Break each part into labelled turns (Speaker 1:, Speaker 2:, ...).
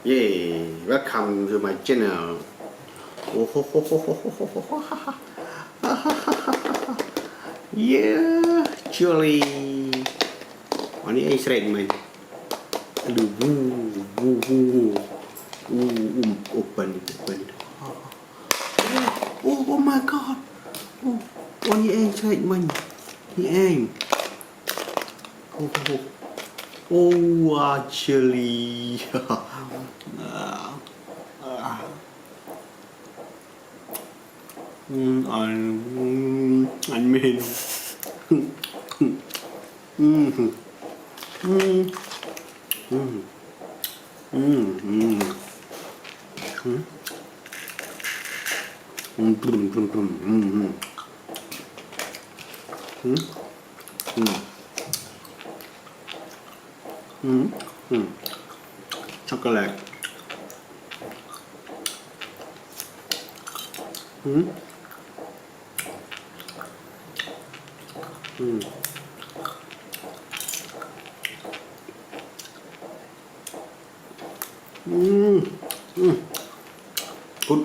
Speaker 1: Yay, welcome to my channel. Oh, ho, ho, ho, ho, ho, ho, ho, ha, ha. Yeah, Julie. วันนี้ไอ้เสร็จไหมดูวูวูวูวูopen oh my god วันนี้เองเสร็จไหมนี่เองJulie อันเมนูช็อกโกแลตกุด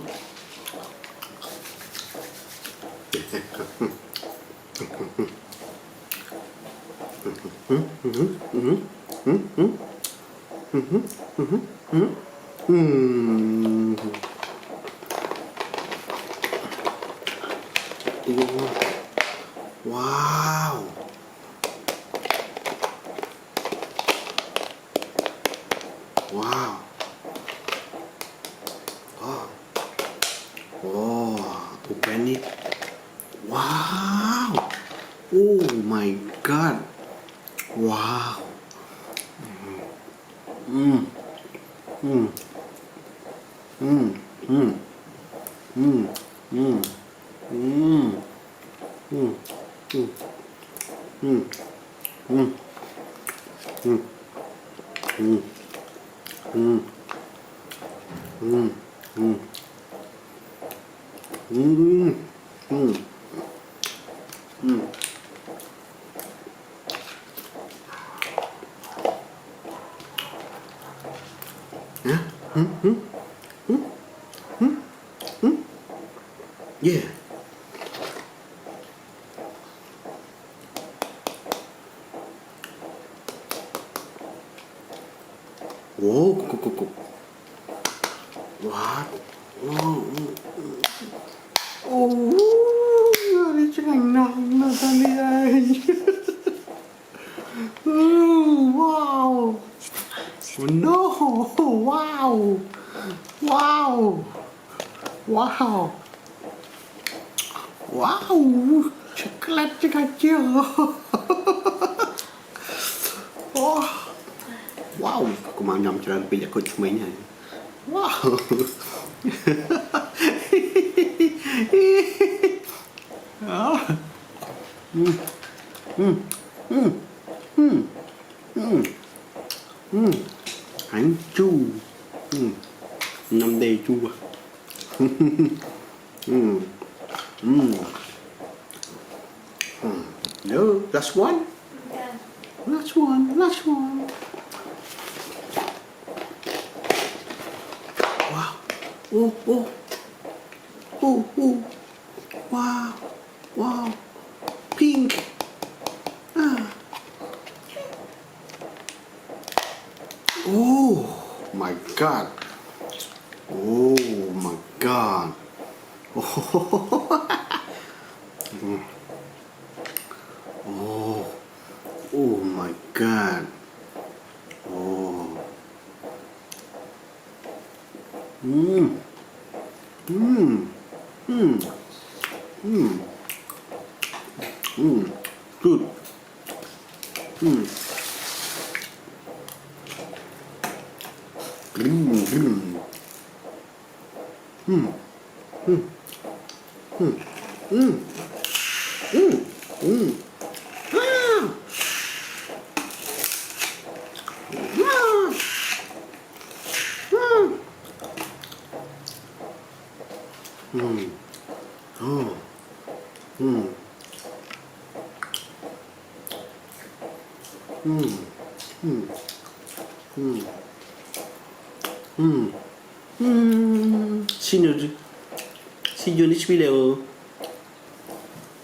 Speaker 1: ว้าวว้าวโอ้อุปนิดว้าว oh my god ว้าวyeah โอ้กุว้าวโอ้ยจังหนังนะตอนนี้ว้าว no ว้าวว้าวว้าวว้าวช็อกโกแลตจังเจียวว้าวกูมายำจานปีจากคนชมเนี่ยว้าวhành chu năm đây chu no last one last one wow oh wow pink oh my god oh my god oh my god good See you next video.